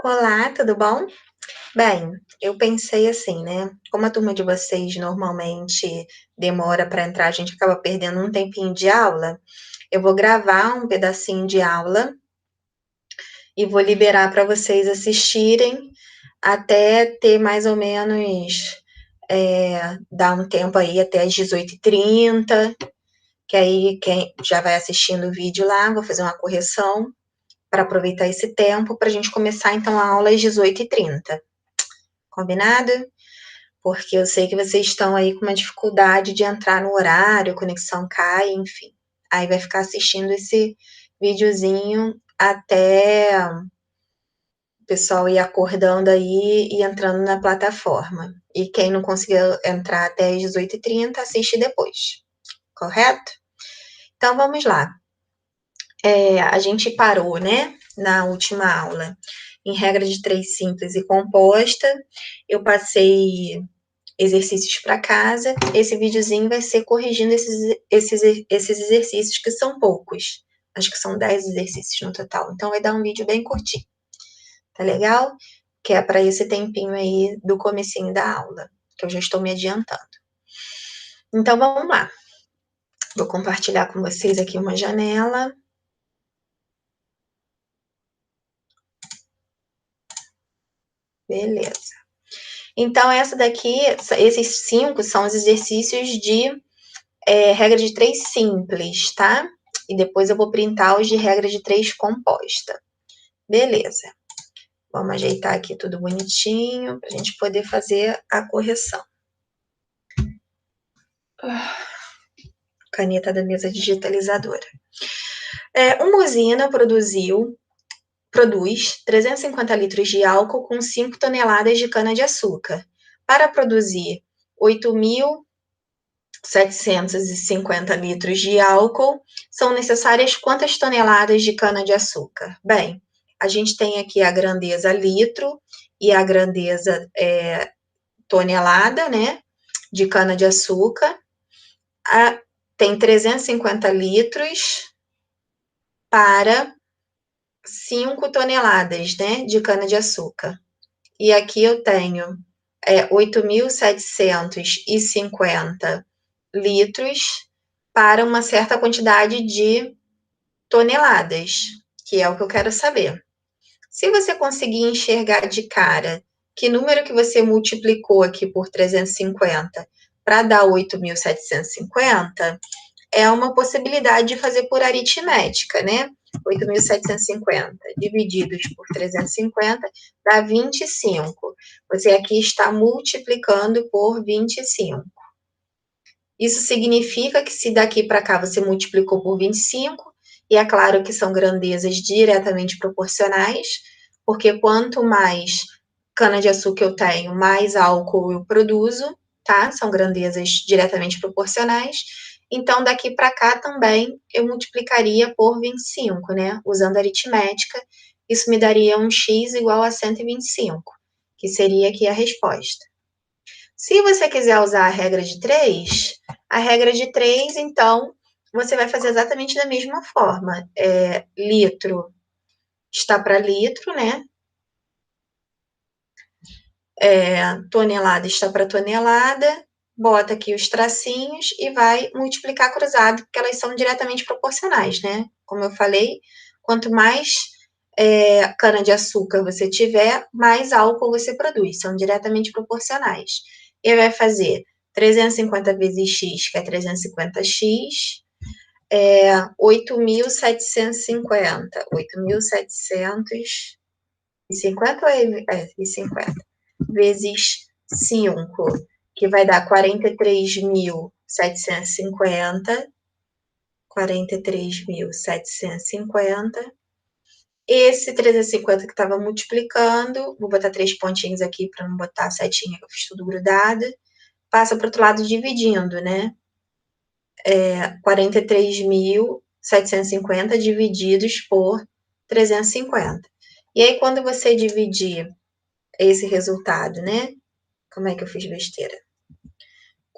Olá, tudo bom? Bem, eu pensei assim, né? Como a turma de vocês normalmente demora para entrar, a gente acaba perdendo um tempinho de aula. Eu vou gravar um pedacinho de aula e vou liberar para vocês assistirem até ter mais ou menos dar um tempo aí até as 18h30, que aí quem já vai assistindo o vídeo lá, vou fazer uma correção para aproveitar esse tempo para a gente começar então a aula às 18h30. Combinado? Porque eu sei que vocês estão aí com uma dificuldade de entrar no horário, a conexão cai, enfim. Aí vai ficar assistindo esse videozinho até o pessoal ir acordando aí e entrando na plataforma. E quem não conseguiu entrar até as 18h30, assiste depois. Correto? Então vamos lá. A gente parou, né, na última aula, em regra de 3 simples e composta. Eu passei exercícios para casa. Esse videozinho vai ser corrigindo esses exercícios, que são poucos. Acho que são 10 exercícios no total. Então, vai dar um vídeo bem curtinho. Tá legal? Que é para esse tempinho aí do comecinho da aula, que eu já estou me adiantando. Então, vamos lá. Vou compartilhar com vocês aqui uma janela. Beleza. Então, essa daqui, esses 5 são os exercícios de regra de 3 simples, tá? E depois eu vou printar os de regra de 3 composta. Beleza. Vamos ajeitar aqui tudo bonitinho para a gente poder fazer a correção. Caneta da mesa digitalizadora. Uma usina produz 350 litros de álcool com 5 toneladas de cana-de-açúcar. Para produzir 8.750 litros de álcool, são necessárias quantas toneladas de cana-de-açúcar? Bem, a gente tem aqui a grandeza litro e a grandeza tonelada, né, de cana-de-açúcar. Tem 350 litros para 5 toneladas, né, de cana-de-açúcar. E aqui eu tenho 8.750 litros para uma certa quantidade de toneladas, que é o que eu quero saber. Se você conseguir enxergar de cara que número que você multiplicou aqui por 350 para dar 8.750, é uma possibilidade de fazer por aritmética, né? 8.750 divididos por 350 dá 25. Você aqui está multiplicando por 25. Isso significa que se daqui para cá você multiplicou por 25, e é claro que são grandezas diretamente proporcionais, porque quanto mais cana-de-açúcar eu tenho, mais álcool eu produzo, tá? São grandezas diretamente proporcionais. Então, daqui para cá também eu multiplicaria por 25, né? Usando aritmética, isso me daria um x igual a 125, que seria aqui a resposta. Se você quiser usar a regra de 3, então, você vai fazer exatamente da mesma forma. Litro está para litro, né? Tonelada está para tonelada, bota aqui os tracinhos e vai multiplicar cruzado, porque elas são diretamente proporcionais, né? Como eu falei, quanto mais cana-de-açúcar você tiver, mais álcool você produz, são diretamente proporcionais. E vai fazer 350 vezes x, que é 350x, 8.750. 8.750 ou 50? Vezes 5, que vai dar 43.750. 43.750. Esse 350 que estava multiplicando, vou botar 3 pontinhos aqui para não botar a setinha, que eu fiz tudo grudado. Passa para o outro lado dividindo, né? 43.750 divididos por 350. E aí, quando você dividir esse resultado, né? Como é que eu fiz besteira?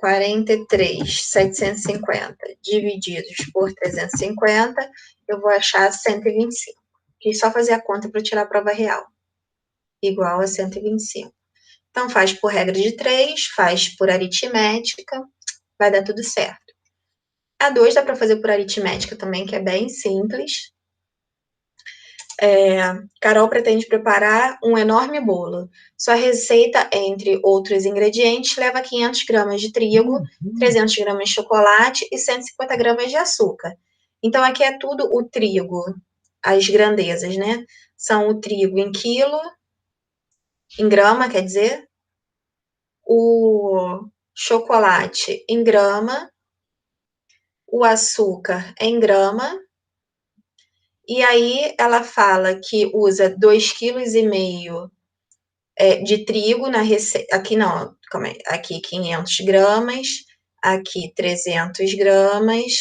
43.750 divididos por 350, eu vou achar 125. Quis só fazer a conta para tirar a prova real. igual a 125. Então, faz por regra de 3, faz por aritmética, vai dar tudo certo. A 2 dá para fazer por aritmética também, que é bem simples. Carol pretende preparar um enorme bolo. Sua receita, entre outros ingredientes, leva 500 gramas de trigo, 300 gramas de chocolate e 150 gramas de açúcar. Então, aqui é tudo o trigo, as grandezas, né? São o trigo em quilo, em grama, quer dizer, o chocolate em grama, o açúcar em grama, e aí ela fala que usa 2,5 kg de trigo na receita. Aqui não, calma aí. Aqui 500 gramas, aqui 300 gramas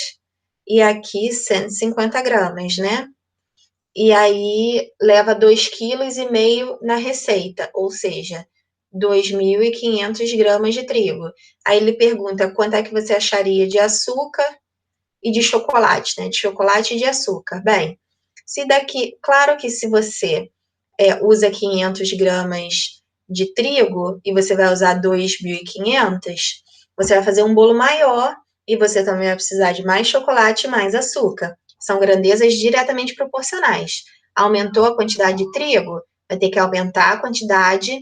e aqui 150 gramas, né? E aí leva 2,5 kg na receita, ou seja, 2.500 gramas de trigo. Aí ele pergunta quanto é que você acharia de açúcar e de chocolate, né? De chocolate e de açúcar. Bem, se daqui, claro que se você usa 500 gramas de trigo e você vai usar 2.500, você vai fazer um bolo maior e você também vai precisar de mais chocolate e mais açúcar. São grandezas diretamente proporcionais. Aumentou a quantidade de trigo, vai ter que aumentar a quantidade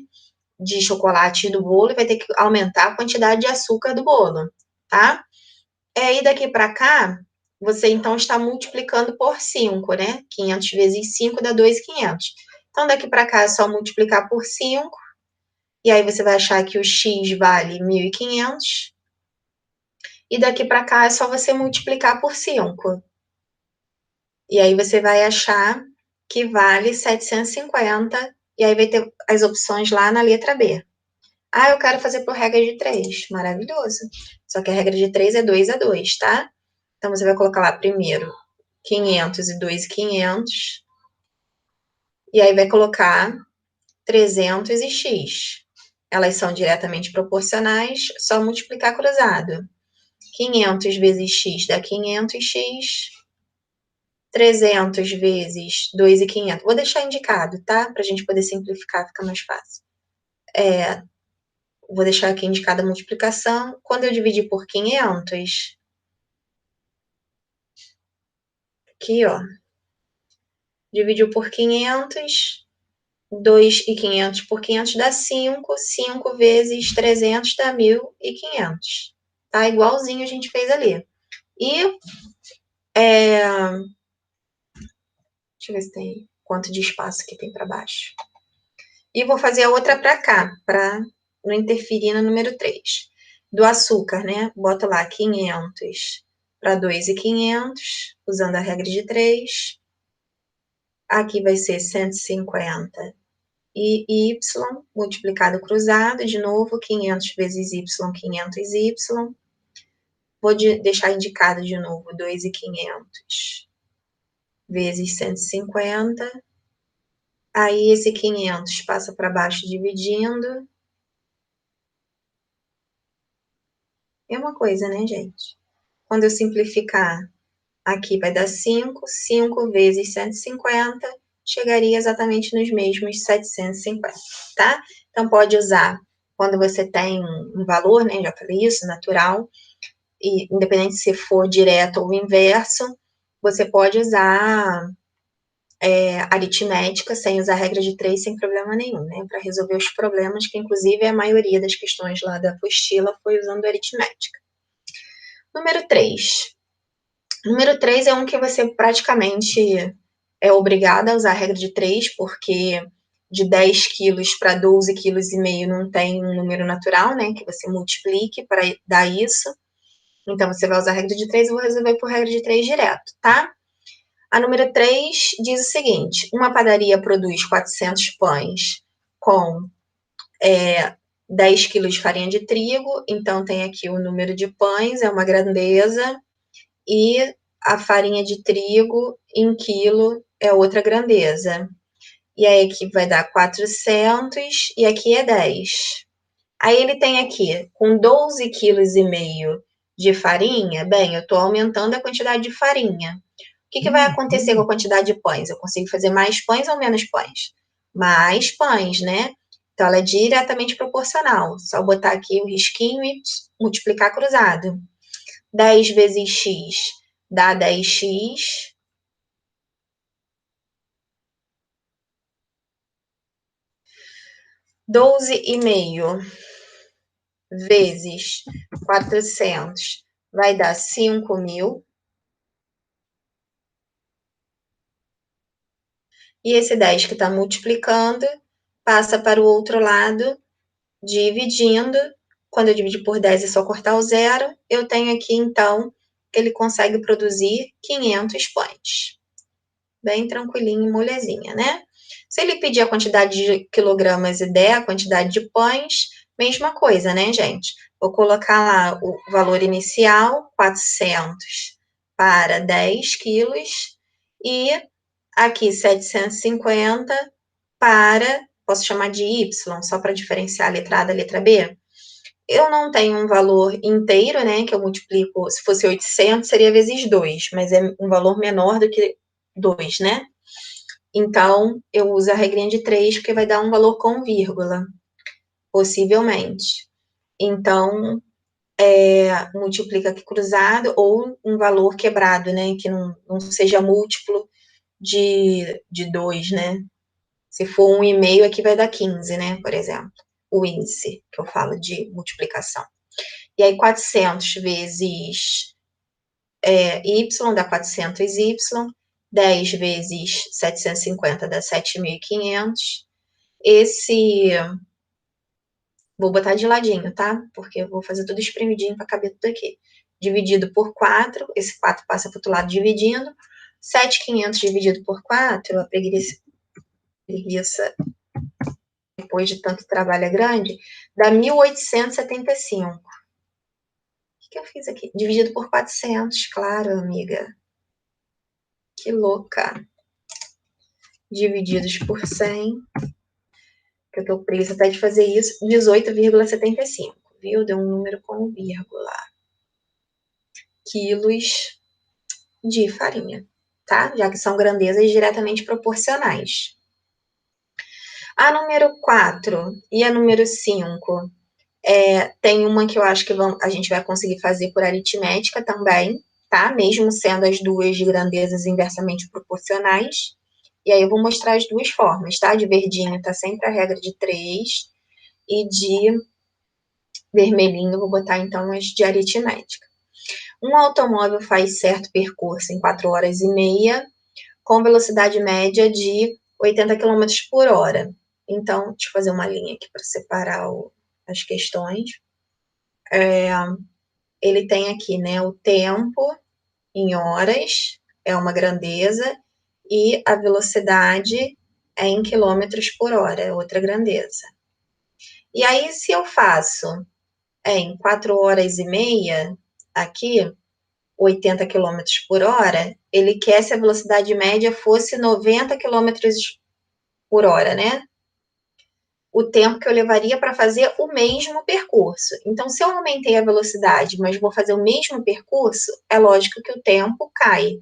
de chocolate do bolo e vai ter que aumentar a quantidade de açúcar do bolo, tá? E daqui para cá, você então está multiplicando por 5, né? 500 vezes 5 dá 2.500. Então, daqui para cá é só multiplicar por 5, e aí você vai achar que o x vale 1.500, e daqui para cá é só você multiplicar por 5. E aí você vai achar que vale 750, e aí vai ter as opções lá na letra B. Ah, eu quero fazer por regra de 3. Maravilhoso. Só que a regra de 3 é 2 a 2, tá? Então, você vai colocar lá primeiro 500 e 2.500, e aí vai colocar 300 e x. Elas são diretamente proporcionais, só multiplicar cruzado. 500 vezes x dá 500x. 300 vezes 2.500. Vou deixar indicado, tá? Para a gente poder simplificar, fica mais fácil. Vou deixar aqui indicada a multiplicação. Quando eu dividir por 500, aqui, ó, dividiu por 500, 2.500 por 500 dá 5, 5 vezes 300 dá 1.500, tá? Igualzinho a gente fez ali. E, deixa eu ver se tem quanto de espaço que tem para baixo. E vou fazer a outra para cá, para não interferir no número 3. Do açúcar, né? Boto lá 500 para 2.500, usando a regra de 3. Aqui vai ser 150 e y multiplicado cruzado, de novo, 500 vezes y, 500y. Vou deixar indicado de novo 2.500 vezes 150. Aí esse 500 passa para baixo dividindo. É uma coisa, né, gente? Quando eu simplificar, aqui vai dar 5. 5 vezes 150 chegaria exatamente nos mesmos 750, tá? Então, pode usar quando você tem um valor, né? Já falei isso, natural, e independente se for direto ou inverso, você pode usar aritmética sem usar a regra de 3 sem problema nenhum, né? Para resolver os problemas, que inclusive a maioria das questões lá da apostila foi usando aritmética. Número 3. Número 3 é um que você praticamente é obrigada a usar a regra de 3, porque de 10 quilos para 12,5 kg não tem um número natural, né? Que você multiplique para dar isso. Então, você vai usar a regra de 3 e vou resolver por regra de 3 direto, tá? A número 3 diz o seguinte: uma padaria produz 400 pães com 10 quilos de farinha de trigo, então tem aqui o número de pães, é uma grandeza, e a farinha de trigo em quilo é outra grandeza. E aí aqui vai dar 400 e aqui é 10. Aí ele tem aqui, com 12,5 kg de farinha, bem, eu estou aumentando a quantidade de farinha. O que vai acontecer com a quantidade de pães? Eu consigo fazer mais pães ou menos pães? mais pães, né? Então, ela é diretamente proporcional. Só botar aqui o risquinho e multiplicar cruzado. 10 vezes x dá 10x. 12,5 vezes 400 vai dar 5.000. E esse 10 que está multiplicando passa para o outro lado, dividindo. Quando eu dividir por 10 é só cortar o zero. Eu tenho aqui, então, que ele consegue produzir 500 pães. Bem tranquilinho, molezinha, né? Se ele pedir a quantidade de quilogramas e der a quantidade de pães, mesma coisa, né, gente? Vou colocar lá o valor inicial, 400 para 10 quilos, e aqui 750 para, posso chamar de Y, só para diferenciar a letra A da letra B? Eu não tenho um valor inteiro, né, que eu multiplico, se fosse 800, seria vezes 2, mas é um valor menor do que 2, né? Então, eu uso a regrinha de 3, porque vai dar um valor com vírgula, possivelmente. Então, multiplica aqui cruzado, ou um valor quebrado, né, que não seja múltiplo de 2, né? Se for 1,5, aqui vai dar 15, né, por exemplo. O índice que eu falo de multiplicação. E aí, 400 vezes y dá 400y. 10 vezes 750 dá 7.500. Esse, vou botar de ladinho, tá? Porque eu vou fazer tudo espremidinho para caber tudo aqui. Dividido por 4, esse 4 passa para o outro lado dividindo. 7.500 dividido por 4, a preguiça, depois de tanto trabalho é grande, dá 1.875. O que eu fiz aqui? Dividido por 400, claro, amiga. Que louca. Divididos por 100, que eu tô presa até de fazer isso, 18,75, viu? Deu um número com vírgula. Quilos de farinha, tá? Já que são grandezas diretamente proporcionais. A número 4 e a número 5, tem uma que eu acho que a gente vai conseguir fazer por aritmética também, tá? Mesmo sendo as duas de grandezas inversamente proporcionais. E aí eu vou mostrar as duas formas, tá? De verdinho tá sempre a regra de 3, e de vermelhinho eu vou botar então as de aritmética. Um automóvel faz certo percurso em 4 horas e meia, com velocidade média de 80 km por hora. Então, deixa eu fazer uma linha aqui para separar as questões. Ele tem aqui, né, o tempo em horas, é uma grandeza, e a velocidade é em quilômetros por hora, é outra grandeza. E aí, se eu faço em 4 horas e meia, aqui, 80 km por hora, ele quer se a velocidade média fosse 90 km por hora, né? O tempo que eu levaria para fazer o mesmo percurso. Então, se eu aumentei a velocidade, mas vou fazer o mesmo percurso, é lógico que o tempo cai.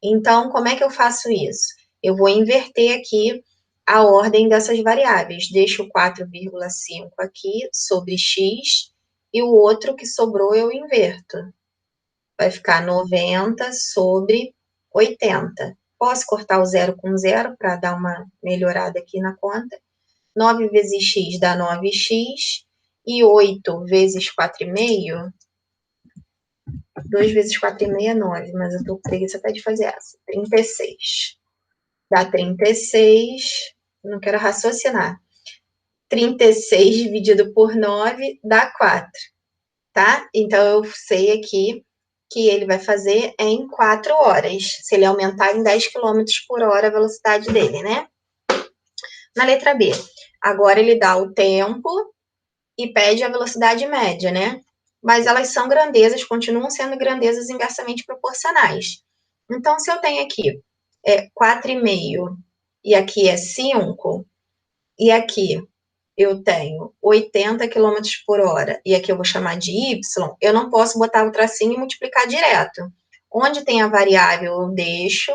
Então, como é que eu faço isso? Eu vou inverter aqui a ordem dessas variáveis. Deixo 4,5 aqui sobre x, e o outro que sobrou eu inverto. Vai ficar 90 sobre 80. Posso cortar o zero com zero para dar uma melhorada aqui na conta. 9 vezes x dá 9x, e 8 vezes 4,5, 2 vezes 4,5 é 9, mas eu tô com preguiça até de fazer essa. 36. Dá 36, não quero raciocinar. 36 dividido por 9 dá 4, tá? Então, eu sei aqui que ele vai fazer em 4 horas, se ele aumentar em 10 km por hora a velocidade dele, né? Na letra B, agora ele dá o tempo e pede a velocidade média, né? Mas elas são grandezas, continuam sendo grandezas inversamente proporcionais. Então, se eu tenho aqui 4,5 e aqui é 5, e aqui eu tenho 80 km por hora, e aqui eu vou chamar de y, eu não posso botar o tracinho e multiplicar direto. Onde tem a variável, eu deixo.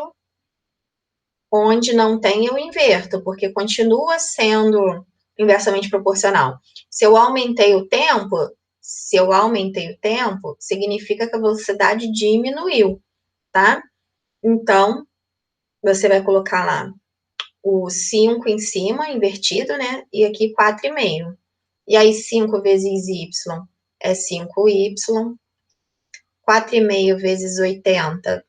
Onde não tem, eu inverto, porque continua sendo inversamente proporcional. Se eu aumentei o tempo, significa que a velocidade diminuiu, tá? Então, você vai colocar lá o 5 em cima, invertido, né? E aqui 4,5. E aí, 5 vezes y é 5y. 4,5 vezes 80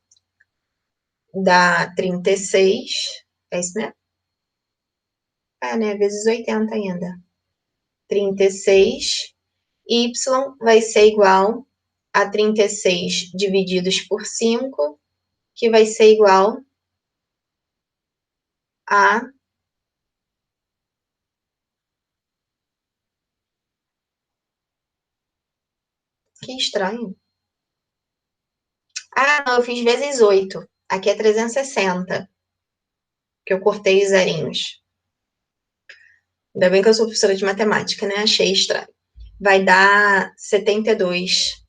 dá 36. É isso mesmo? É, né? Vezes 80 ainda. 36. Y vai ser igual a 36 divididos por 5, que vai ser igual a... Que estranho. Ah, não, eu fiz vezes 8. Aqui é 360, que eu cortei os zerinhos. Ainda bem que eu sou professora de matemática, né? Achei estranho. Vai dar 72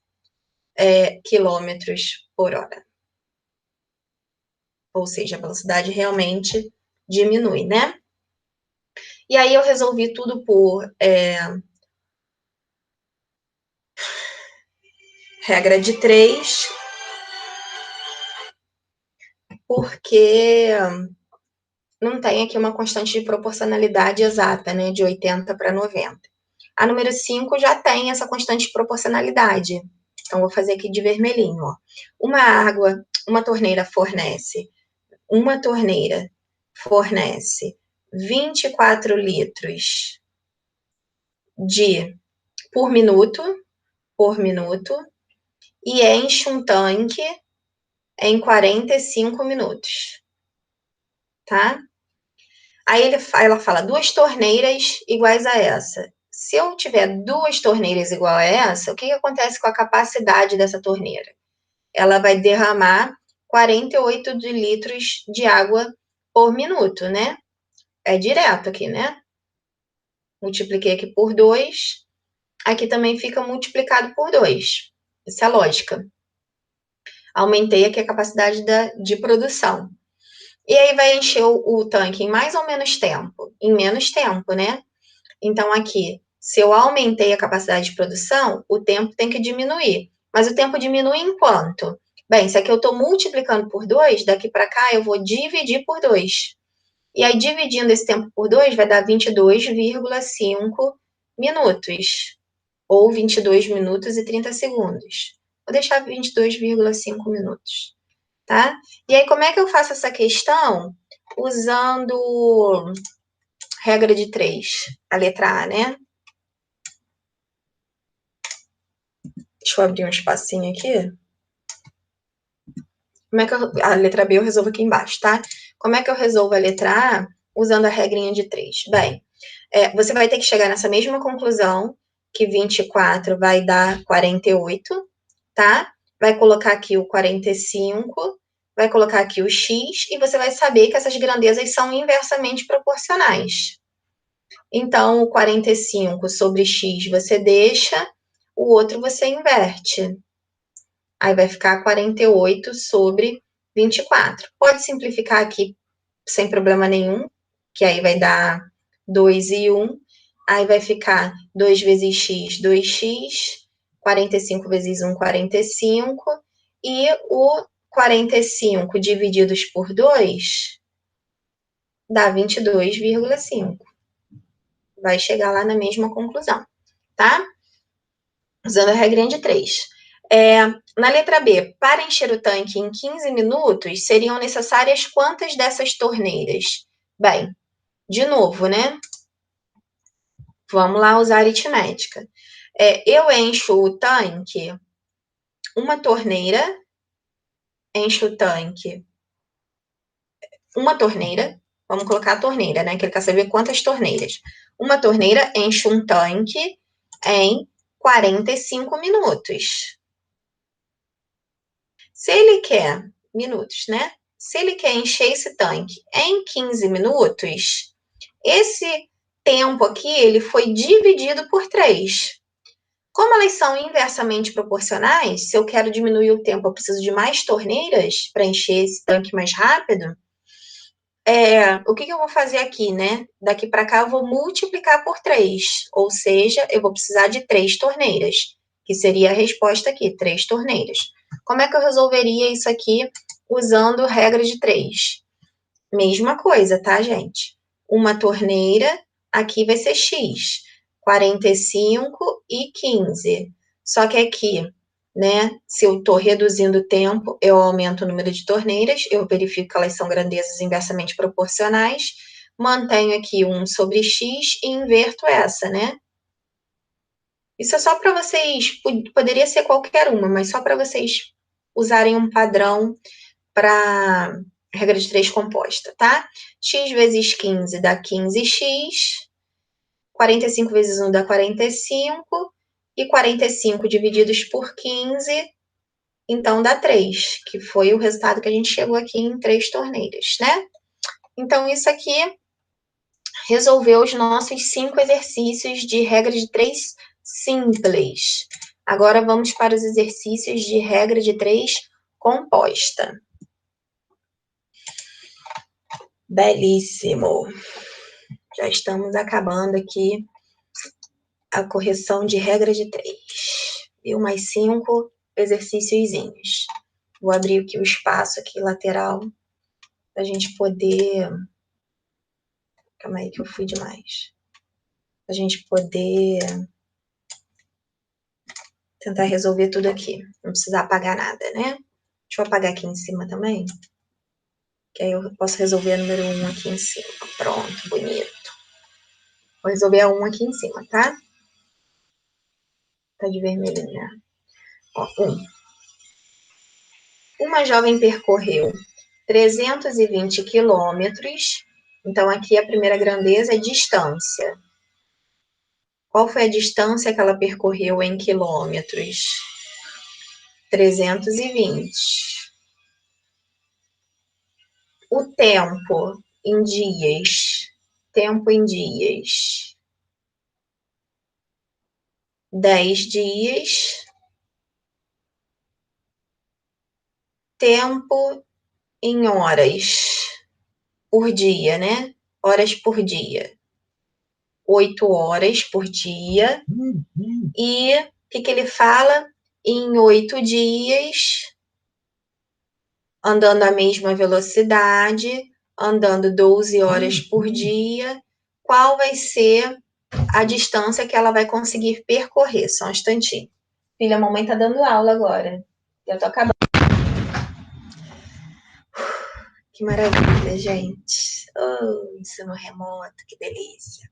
quilômetros por hora. Ou seja, a velocidade realmente diminui, né? E aí eu resolvi tudo por regra de 3, porque não tem aqui uma constante de proporcionalidade exata, né? De 80 para 90. A número 5 já tem essa constante de proporcionalidade. Então, vou fazer aqui de vermelhinho, ó. Uma torneira fornece 24 litros por minuto, e enche um tanque em 45 minutos, tá? Aí ela fala 2 torneiras iguais a essa. Se eu tiver 2 torneiras igual a essa, o que acontece com a capacidade dessa torneira? Ela vai derramar 48 litros de água por minuto, né? É direto aqui, né? Multipliquei aqui por 2. Aqui também fica multiplicado por 2. Essa é a lógica. Aumentei aqui a capacidade de produção. E aí vai encher o tanque em mais ou menos tempo? Em menos tempo, né? Então, aqui, se eu aumentei a capacidade de produção, o tempo tem que diminuir. Mas o tempo diminui em quanto? Bem, se aqui eu estou multiplicando por 2, daqui para cá eu vou dividir por 2. E aí, dividindo esse tempo por 2, vai dar 22,5 minutos. Ou 22 minutos e 30 segundos. Vou deixar 22,5 minutos, tá? E aí, como é que eu faço essa questão? Usando regra de 3, a letra A, né? Deixa eu abrir um espacinho aqui. A letra B eu resolvo aqui embaixo, tá? Como é que eu resolvo a letra A usando a regrinha de 3? Bem, você vai ter que chegar nessa mesma conclusão, que 24 vai dar 48, tá? Vai colocar aqui o 45, vai colocar aqui o x, e você vai saber que essas grandezas são inversamente proporcionais. Então, o 45 sobre x você deixa, o outro você inverte. Aí vai ficar 48 sobre 24. Pode simplificar aqui sem problema nenhum, que aí vai dar 2 e 1. Aí vai ficar 2 vezes x, 2x. 45 vezes 1, 45. E o 45 divididos por 2 dá 22,5. Vai chegar lá na mesma conclusão, tá? Usando a regrinha de 3. Na letra B, para encher o tanque em 15 minutos, seriam necessárias quantas dessas torneiras? Bem, de novo, né? Vamos lá usar aritmética. Eu encho o tanque, uma torneira enche o tanque, uma torneira, vamos colocar a torneira, né? Que ele quer saber quantas torneiras. Uma torneira enche um tanque em 45 minutos. Se ele quer minutos, né? Se ele quer encher esse tanque em 15 minutos, esse tempo aqui ele foi dividido por 3. Como elas são inversamente proporcionais, se eu quero diminuir o tempo, eu preciso de mais torneiras para encher esse tanque mais rápido, o que eu vou fazer aqui, né? Daqui para cá eu vou multiplicar por 3, ou seja, eu vou precisar de 3 torneiras, que seria a resposta aqui, 3 torneiras. Como é que eu resolveria isso aqui usando regra de 3? Mesma coisa, tá, gente? Uma torneira, aqui vai ser X, 45 e 15. Só que aqui, né, se eu estou reduzindo o tempo, eu aumento o número de torneiras, eu verifico que elas são grandezas inversamente proporcionais, mantenho aqui 1 sobre X e inverto essa, né? Isso é só para vocês, poderia ser qualquer uma, mas só para vocês usarem um padrão para regra de 3 composta, tá? X vezes 15 dá 15x, 45 vezes 1 dá 45, e 45 divididos por 15, então dá 3, que foi o resultado que a gente chegou aqui em 3 torneiras, né? Então, isso aqui resolveu os nossos 5 exercícios de regra de 3 simples. Agora, vamos para os exercícios de regra de 3 composta. Belíssimo! Já estamos acabando aqui a correção de regra de 3. E mais 5 exercíciozinhos. Vou abrir aqui o espaço aqui lateral para a gente poder... Calma aí que eu fui demais. Para a gente poder tentar resolver tudo aqui. Não precisar apagar nada, né? Deixa eu apagar aqui em cima também. Que aí eu posso resolver a número 1 aqui em cima. Pronto, bonito. Vou resolver a 1 aqui em cima, tá? Tá de vermelho, né? Ó, 1. Uma jovem percorreu 320 quilômetros. Então, aqui a primeira grandeza é distância. Qual foi a distância que ela percorreu em quilômetros? 320. O tempo em dias. Tempo em dias. 10 dias. Tempo em horas por dia, né? Horas por dia. 8 horas por dia. E o que ele fala? Em 8 dias, andando a mesma velocidade, andando 12 horas por dia, qual vai ser a distância que ela vai conseguir percorrer? Só um instantinho. Filha, a mamãe tá dando aula agora. Eu tô acabando. Que maravilha, gente. Oh, ensino remoto, que delícia.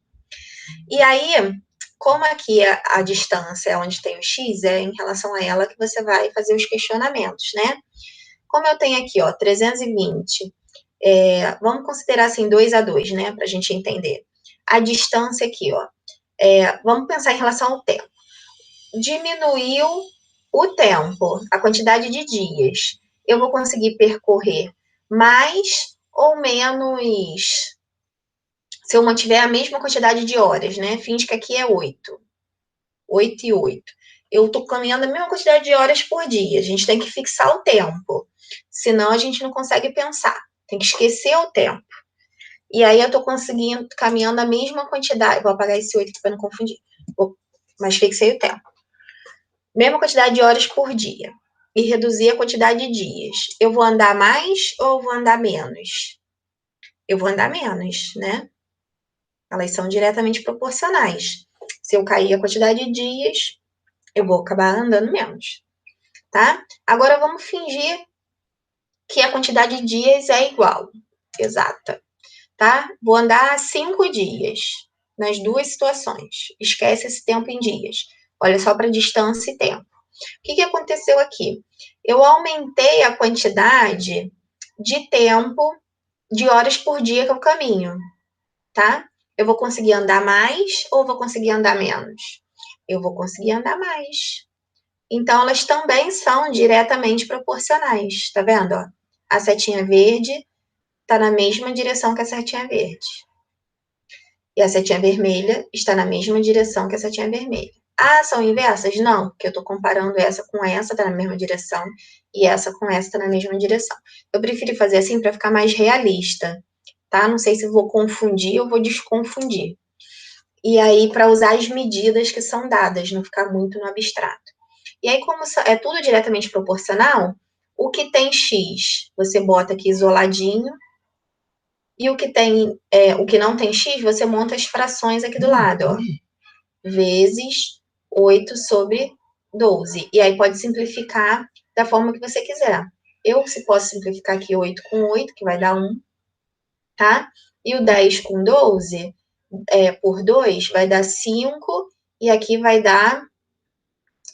E aí, como aqui a distância é onde tem o x, é em relação a ela que você vai fazer os questionamentos, né? Como eu tenho aqui, ó, 320, vamos considerar assim 2 a 2, né, para a gente entender. A distância aqui, ó, vamos pensar em relação ao tempo. Diminuiu o tempo, a quantidade de dias. Eu vou conseguir percorrer mais ou menos se eu mantiver a mesma quantidade de horas, né? Finge que aqui é 8. 8 e 8. Eu estou caminhando a mesma quantidade de horas por dia. A gente tem que fixar o tempo. Senão a gente não consegue pensar. Tem que esquecer o tempo. E aí eu estou conseguindo, caminhando a mesma quantidade. Vou apagar esse 8 para não confundir. Mas fixei o tempo. Mesma quantidade de horas por dia. E reduzir a quantidade de dias. Eu vou andar mais ou vou andar menos? Eu vou andar menos, né? Elas são diretamente proporcionais. Se eu cair a quantidade de dias, eu vou acabar andando menos, tá? Agora vamos fingir que a quantidade de dias é igual, exata, tá? Vou andar 5 dias nas duas situações. Esquece esse tempo em dias. Olha só para distância e tempo. O que aconteceu aqui? Eu aumentei a quantidade de tempo de horas por dia que eu caminho, tá? Eu vou conseguir andar mais ou vou conseguir andar menos? Eu vou conseguir andar mais. Então, elas também são diretamente proporcionais, tá vendo? Ó? A setinha verde está na mesma direção que a setinha verde. E a setinha vermelha está na mesma direção que a setinha vermelha. Ah, são inversas? Não, porque eu estou comparando essa com essa, está na mesma direção, e essa com essa está na mesma direção. Eu prefiro fazer assim para ficar mais realista. tá? Não sei se vou confundir ou vou desconfundir. E aí, para usar as medidas que são dadas, não ficar muito no abstrato. E aí, como é tudo diretamente proporcional, o que tem x, você bota aqui isoladinho, e o que não tem x, você monta as frações aqui do lado, ó. Vezes 8 sobre 12. E aí pode simplificar da forma que você quiser. Eu, se posso simplificar aqui 8 com 8, que vai dar 1, tá? E o 10 com 12, por 2, vai dar 5, e aqui vai dar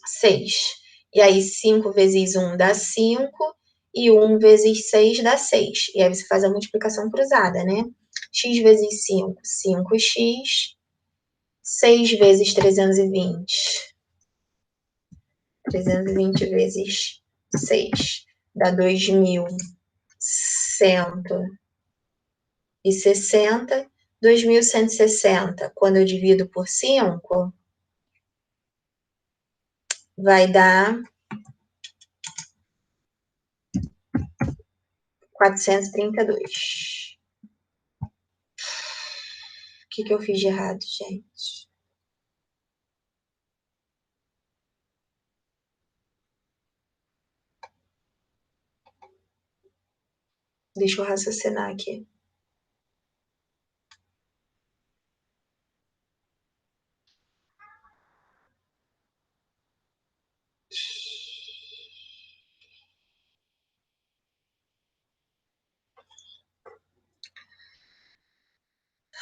6. E aí 5 vezes 1 dá 5, e 1 vezes 6 dá 6. E aí você faz a multiplicação cruzada, né? X vezes 5, 5x. 6 vezes 320. 320 vezes 6 dá 2.160. 2.160, quando eu divido por 5, vai dar 432. O que eu fiz de errado, gente? Deixa eu raciocinar aqui.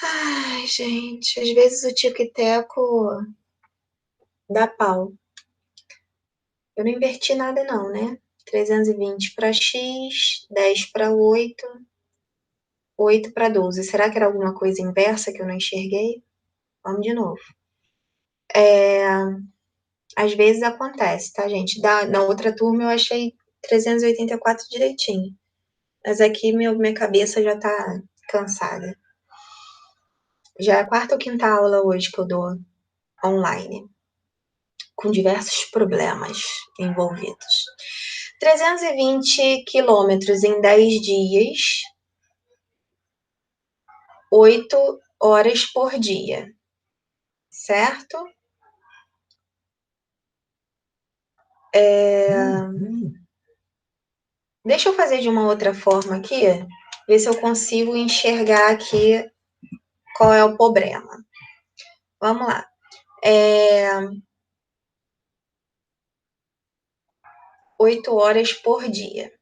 Ai, gente, às vezes o tico e teco dá pau. Eu não inverti nada não, né? 320 para x, 10 para 8, 8 para 12. Será que era alguma coisa inversa que eu não enxerguei? Vamos de novo. Às vezes acontece, tá, gente? Na outra turma eu achei 384 direitinho. Mas aqui minha cabeça já tá cansada. Já é a quarta ou quinta aula hoje que eu dou online, com diversos problemas envolvidos. 320 quilômetros em 10 dias, 8 horas por dia, certo? Deixa eu fazer de uma outra forma aqui, ver se eu consigo enxergar aqui qual é o problema. Vamos lá. 8 horas por dia.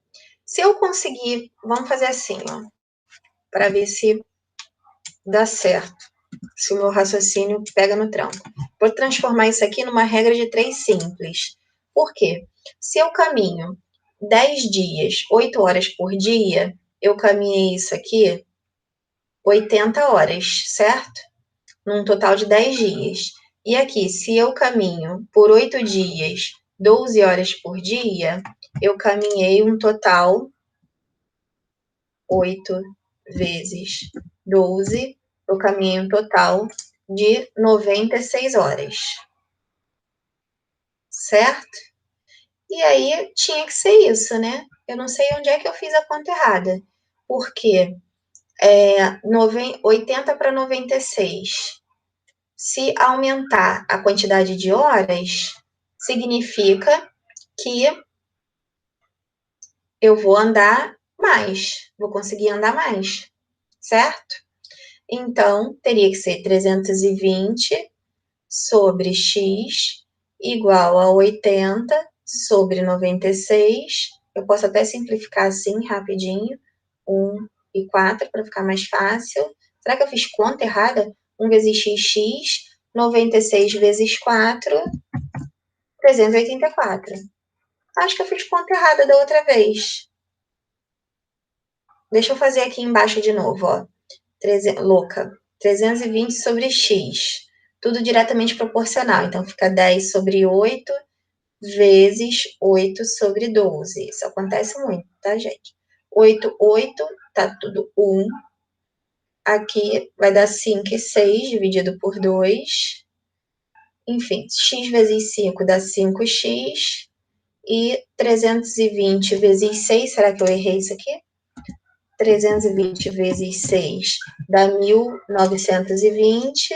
Se eu conseguir, vamos fazer assim, ó, para ver se dá certo, se o meu raciocínio pega no tranco. Vou transformar isso aqui numa regra de 3 simples. Por quê? Se eu caminho 10 dias, 8 horas por dia, eu caminhei isso aqui 80 horas, certo? Num total de 10 dias. E aqui, se eu caminho por 8 dias, 12 horas por dia, eu caminhei um total 8 vezes 12, eu caminhei um total de 96 horas, certo? E aí tinha que ser isso, né? Eu não sei onde é que eu fiz a conta errada, porque 80 para 96. Se aumentar a quantidade de horas, significa que eu vou andar mais, vou conseguir andar mais, certo? Então, teria que ser 320 sobre x igual a 80 sobre 96. Eu posso até simplificar assim, rapidinho. 1 e 4, para ficar mais fácil. Será que eu fiz conta errada? 1 vezes x, 96 vezes 4, 384. Acho que eu fiz conta errada da outra vez. Deixa eu fazer aqui embaixo de novo, ó. Louca. 320 sobre x. Tudo diretamente proporcional. Então, fica 10 sobre 8 vezes 8 sobre 12. Isso acontece muito, tá, gente? 8, 8, tá tudo 1. Aqui vai dar 5 e 6, dividido por 2. Enfim, x vezes 5 dá 5x. E 320 vezes 6, será que eu errei isso aqui? 320 vezes 6 dá 1920.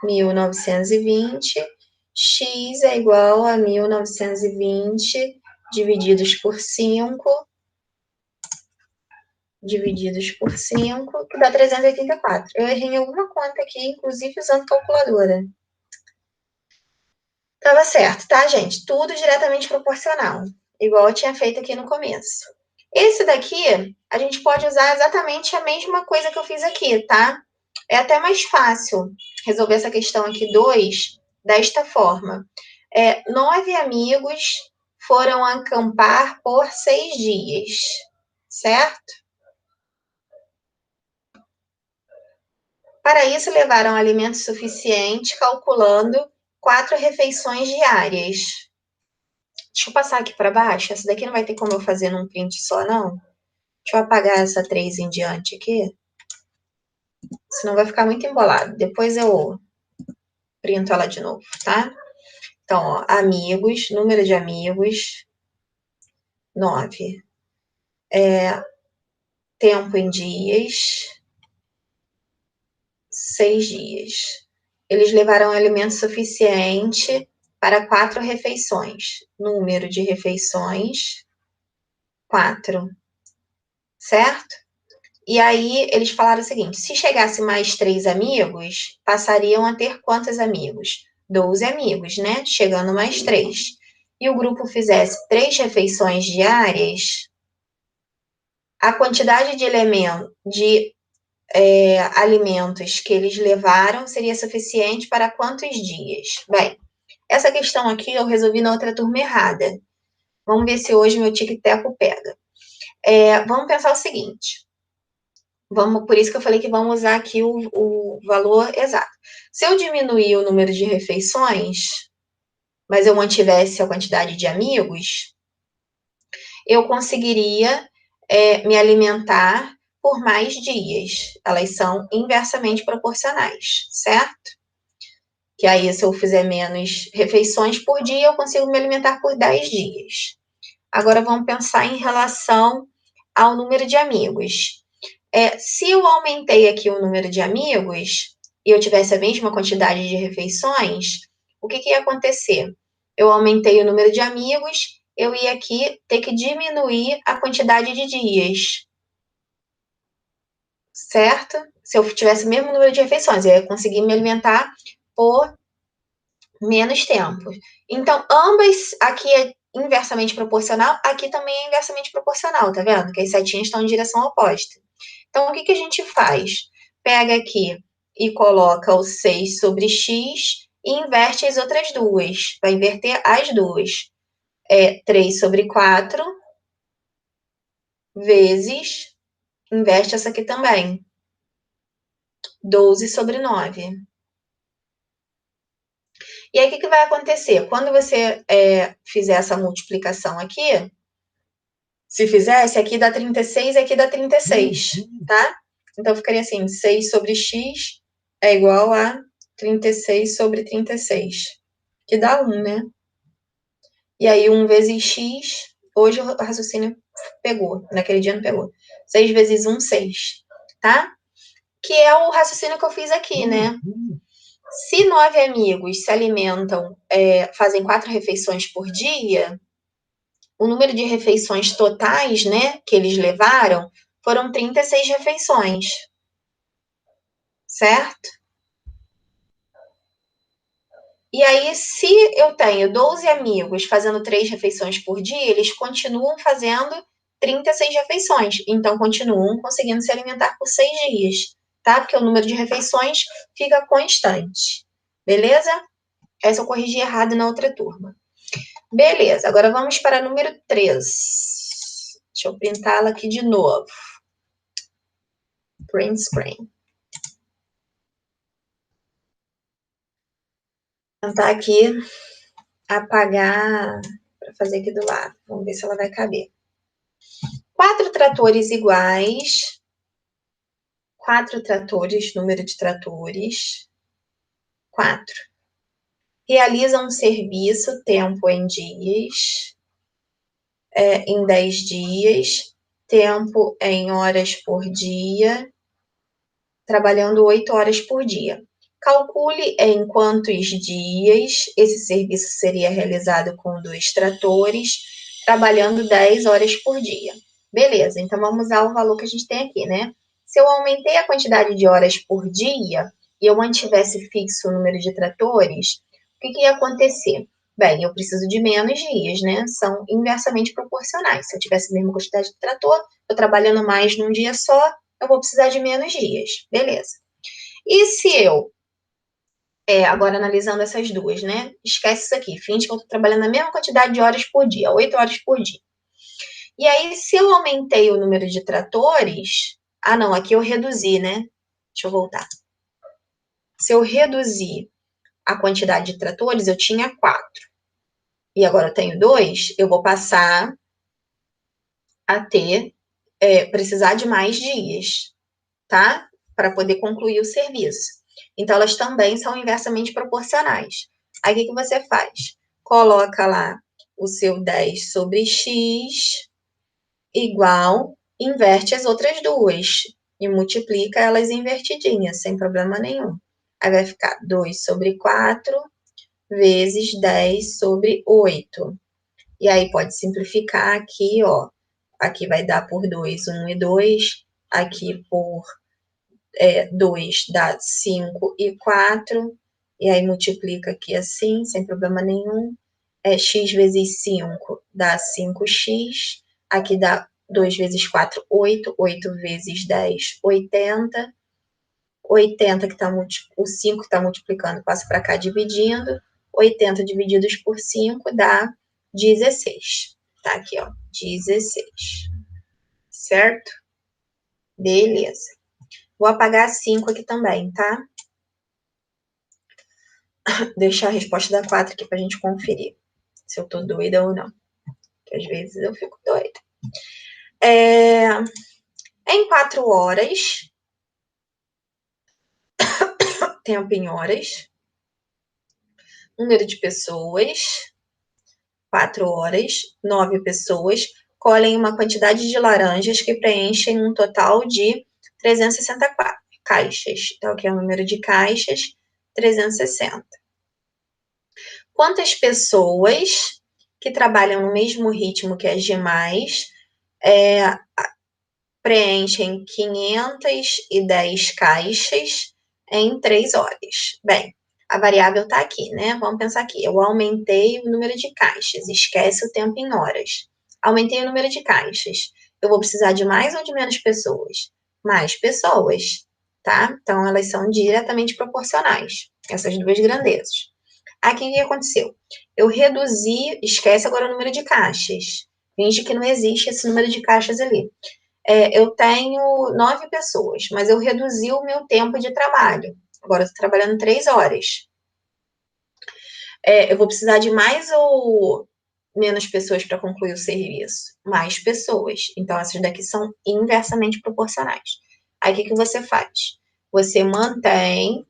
1920. X é igual a 1920 divididos por 5, que dá 384. Eu errei em alguma conta aqui, inclusive usando calculadora. Tava certo, tá, gente? Tudo diretamente proporcional, igual eu tinha feito aqui no começo. Esse daqui, a gente pode usar exatamente a mesma coisa que eu fiz aqui, tá? É até mais fácil resolver essa questão aqui 2 desta forma. 9 amigos foram acampar por 6 dias, certo? Para isso, levaram alimento suficiente, calculando 4 refeições diárias. Deixa eu passar aqui para baixo. Essa daqui não vai ter como eu fazer num print só, não. Deixa eu apagar essa 3 em diante aqui. Senão vai ficar muito embolado. Depois eu printo ela de novo, tá? Então, ó, amigos, número de amigos, 9. Tempo em dias, 6 dias. Eles levaram alimento suficiente para 4 refeições. Número de refeições, 4. Certo? E aí eles falaram o seguinte: se chegasse mais 3 amigos, passariam a ter quantos amigos? 12 amigos, né? Chegando mais 3. E o grupo fizesse 3 refeições diárias, a quantidade de alimentos que eles levaram seria suficiente para quantos dias? Bem, essa questão aqui eu resolvi na outra turma errada. Vamos ver se hoje meu tic-teco pega. Vamos pensar o seguinte. Por isso que eu falei que vamos usar aqui o valor exato. Se eu diminuir o número de refeições, mas eu mantivesse a quantidade de amigos, eu conseguiria me alimentar por mais dias. Elas são inversamente proporcionais, certo? Que aí, se eu fizer menos refeições por dia, eu consigo me alimentar por 10 dias. Agora, vamos pensar em relação ao número de amigos. Se eu aumentei aqui o número de amigos e eu tivesse a mesma quantidade de refeições, o que ia acontecer? Eu aumentei o número de amigos, eu ia aqui ter que diminuir a quantidade de dias, certo? Se eu tivesse o mesmo número de refeições, eu ia conseguir me alimentar por menos tempo. Então, ambas, aqui é inversamente proporcional, aqui também é inversamente proporcional, tá vendo? Que as setinhas estão em direção oposta. Então, o que a gente faz? Pega aqui e coloca o 6 sobre x e inverte as outras duas. Vai inverter as duas. 3 sobre 4 vezes, inverte essa aqui também, 12 sobre 9. E aí, o que vai acontecer? Quando você fizer essa multiplicação aqui, se fizesse, aqui dá 36 e aqui dá 36, tá? Então, ficaria assim, 6 sobre x é igual a 36 sobre 36, que dá 1, né? E aí, 1 vezes x, hoje o raciocínio pegou, naquele dia não pegou. 6 vezes 1, 6, tá? Que é o raciocínio que eu fiz aqui, né? Se 9 amigos se alimentam, fazem 4 refeições por dia, o número de refeições totais, né, que eles levaram, foram 36 refeições, certo? E aí, se eu tenho 12 amigos fazendo 3 refeições por dia, eles continuam fazendo 36 refeições. Então, continuam conseguindo se alimentar por 6 dias, tá? Porque o número de refeições fica constante. Beleza? Essa eu corrigi errado na outra turma. Beleza, agora vamos para número 3. Deixa eu printá-la aqui de novo. Print screen. Vou tentar aqui apagar para fazer aqui do lado. Vamos ver se ela vai caber. 4 tratores iguais. 4 tratores, número de tratores. 4. Realizam um serviço, tempo em dias, em 10 dias. tempo em horas por dia, trabalhando 8 horas por dia. Calcule em quantos dias esse serviço seria realizado com 2 tratores, trabalhando 10 horas por dia. Beleza, então vamos usar o valor que a gente tem aqui, né? Se eu aumentei a quantidade de horas por dia e eu mantivesse fixo o número de tratores, o que ia acontecer? Bem, eu preciso de menos dias, né? São inversamente proporcionais. Se eu tivesse a mesma quantidade de trator, eu trabalhando mais num dia só, eu vou precisar de menos dias. Beleza. E se eu, agora analisando essas duas, né? Esquece isso aqui, finge que eu estou trabalhando a mesma quantidade de horas por dia, 8 horas por dia. E aí, se eu aumentei o número de tratores. Ah, não, aqui eu reduzi, né? Deixa eu voltar. Se eu reduzir a quantidade de tratores, eu tinha 4. E agora eu tenho 2, eu vou passar a ter, precisar de mais dias, tá? Para poder concluir o serviço. Então, elas também são inversamente proporcionais. Aí, o que você faz? Coloca lá o seu 10 sobre x igual, inverte as outras duas e multiplica elas invertidinhas, sem problema nenhum. Aí vai ficar 2 sobre 4 vezes 10 sobre 8. E aí pode simplificar aqui, ó. Aqui vai dar por 2, 1 e 2. Aqui por 2 dá 5 e 4, e aí multiplica aqui assim, sem problema nenhum. X vezes 5 dá 5x, aqui dá 2 vezes 4, 8, 8 vezes 10, 80. 80 que tá, o 5 está multiplicando, passa para cá dividindo. 80 divididos por 5 dá 16. Tá aqui, ó, 16. Certo? Beleza. Vou apagar 5 aqui também, tá? Deixar a resposta da 4 aqui pra gente conferir se eu tô doida ou não. Porque às vezes eu fico doida. Em 4 horas, tempo em horas, número de pessoas, 4 horas, 9 pessoas, colhem uma quantidade de laranjas que preenchem um total de 364 caixas. Então, aqui é o número de caixas, 360. Quantas pessoas que trabalham no mesmo ritmo que as demais preenchem 510 caixas em 3 horas? Bem, a variável está aqui, né? Vamos pensar aqui. Eu aumentei o número de caixas, esquece o tempo em horas. Aumentei o número de caixas. Eu vou precisar de mais ou de menos pessoas? Mais pessoas, tá? Então, elas são diretamente proporcionais, essas duas grandezas. Aqui, o que aconteceu? Eu reduzi, esquece agora o número de caixas. Finge que não existe esse número de caixas ali. Eu tenho 9 pessoas, mas eu reduzi o meu tempo de trabalho. Agora eu estou trabalhando 3 horas. Eu vou precisar de mais ou menos pessoas para concluir o serviço? Mais pessoas. Então, essas daqui são inversamente proporcionais. Aí, o que você faz? Você mantém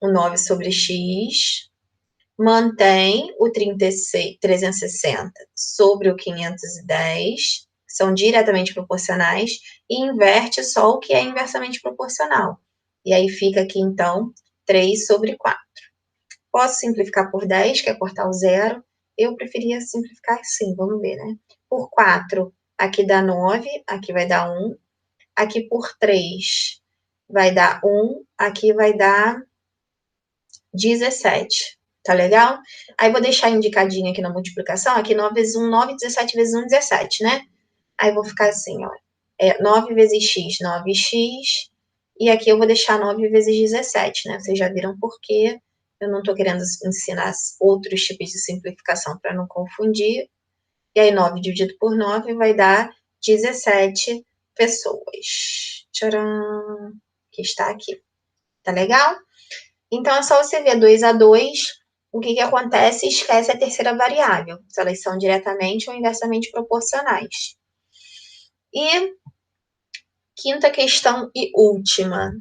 o 9 sobre x, mantém o 360 sobre o 510, são diretamente proporcionais, e inverte só o que é inversamente proporcional. E aí fica aqui, então, 3 sobre 4. Posso simplificar por 10, que é cortar o zero. Eu preferia simplificar assim, vamos ver, né? Por 4, aqui dá 9, aqui vai dar 1. Aqui por 3 vai dar 1, aqui vai dar 17. Tá legal? Aí vou deixar indicadinho aqui na multiplicação, aqui 9 vezes 1, 9, 17 vezes 1, 17, né? Aí vou ficar assim, ó. 9 vezes x, 9x. E aqui eu vou deixar 9 vezes 17, né? Vocês já viram por quê. Eu não tô querendo ensinar outros tipos de simplificação para não confundir. E aí 9 dividido por 9 vai dar 17 pessoas. Tcharam! Que está aqui. Tá legal? Então, é só você ver 2 a 2, o que acontece? Esquece a terceira variável, se elas são diretamente ou inversamente proporcionais. E quinta questão e última.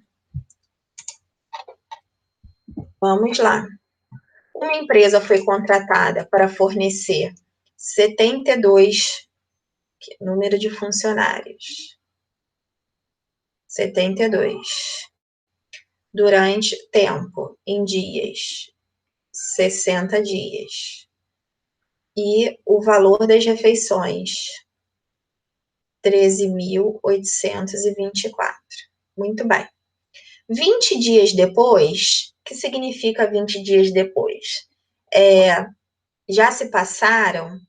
Vamos lá. Uma empresa foi contratada para fornecer 72 Número de funcionários. 72. Durante tempo, em dias, 60 dias. E o valor das refeições, 13.824. Muito bem. 20 dias depois, o que significa 20 dias depois? Já se passaram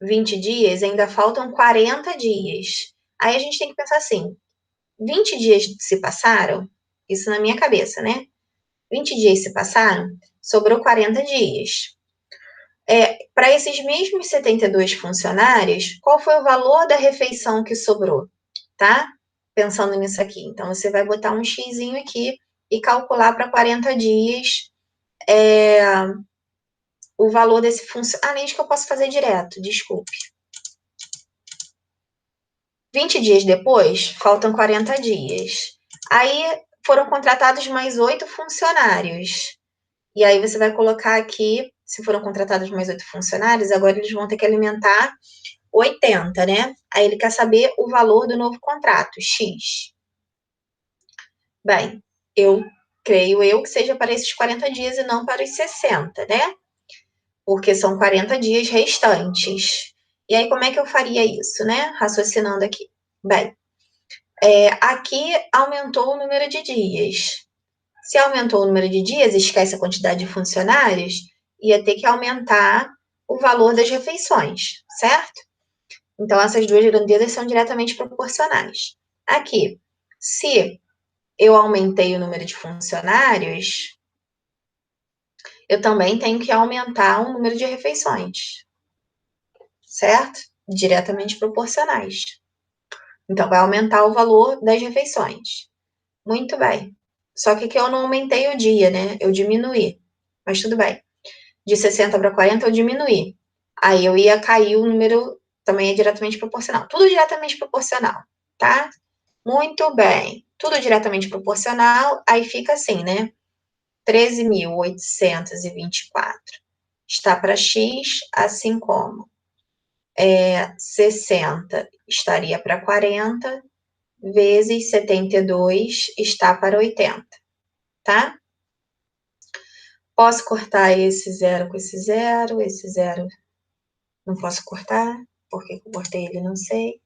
20 dias, ainda faltam 40 dias. Aí a gente tem que pensar assim, 20 dias se passaram, isso na minha cabeça, né? 20 dias se passaram, sobrou 40 dias. Para esses mesmos 72 funcionários, qual foi o valor da refeição que sobrou? Tá? Pensando nisso aqui. Então, você vai botar um xizinho aqui e calcular para 40 dias o valor desse funcionário. Ah, nem que eu posso fazer direto, desculpe. 20 dias depois, faltam 40 dias. Aí foram contratados mais 8 funcionários. E aí você vai colocar aqui, se foram contratados mais 8 funcionários, agora eles vão ter que alimentar 80, né? Aí ele quer saber o valor do novo contrato, X. Bem, creio eu que seja para esses 40 dias e não para os 60, né? Porque são 40 dias restantes. E aí, como é que eu faria isso, né? Raciocinando aqui. Bem, aqui aumentou o número de dias. Se aumentou o número de dias, esquece a quantidade de funcionários, ia ter que aumentar o valor das refeições, certo? Então, essas duas grandezas são diretamente proporcionais. Aqui, se eu aumentei o número de funcionários, eu também tenho que aumentar o número de refeições, certo? Diretamente proporcionais. Então, vai aumentar o valor das refeições. Muito bem. Só que aqui eu não aumentei o dia, né? Eu diminuí. Mas tudo bem. De 60 para 40 eu diminuí. Aí eu ia cair o número, também é diretamente proporcional. Tudo diretamente proporcional, tá? Muito bem. Tudo diretamente proporcional, aí fica assim, né? 13.824 está para X, assim como 60 estaria para 40, vezes 72 está para 80, tá? Posso cortar esse zero com esse zero não posso cortar, porque eu cortei ele, não sei.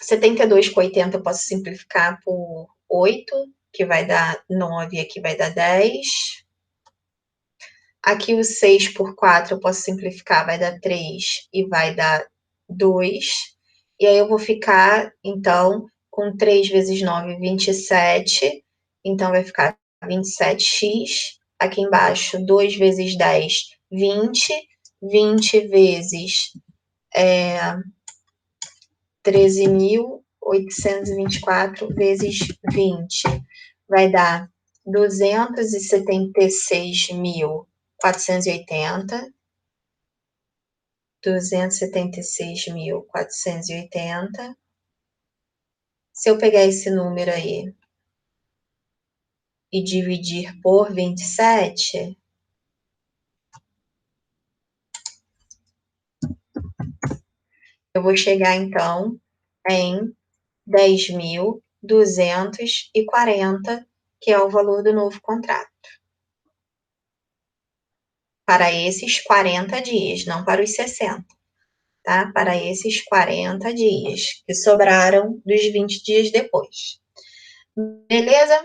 72 com 80 eu posso simplificar por 8, que vai dar 9, aqui vai dar 10. Aqui o 6 por 4 eu posso simplificar, vai dar 3 e vai dar 2. E aí eu vou ficar, então, com 3 vezes 9, 27. Então, vai ficar 27x. Aqui embaixo, 2 vezes 10, 20. 20 vezes 13.824 vezes 20. Vai dar 276.480. 276.480. Se eu pegar esse número aí e dividir por 27, eu vou chegar, então, em 10.240, que é o valor do novo contrato. Para esses 40 dias, não para os 60. Tá? Para esses 40 dias, que sobraram dos 20 dias depois. Beleza?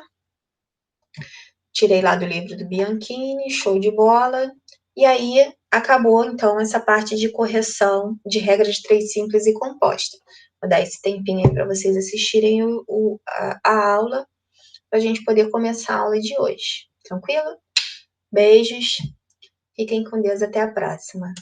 Tirei lá do livro do Bianchini, show de bola. E aí, acabou, então, essa parte de correção de regra de 3 simples e composta. Vou dar esse tempinho aí para vocês assistirem a aula, para a gente poder começar a aula de hoje. Tranquilo? Beijos. Fiquem com Deus. Até a próxima.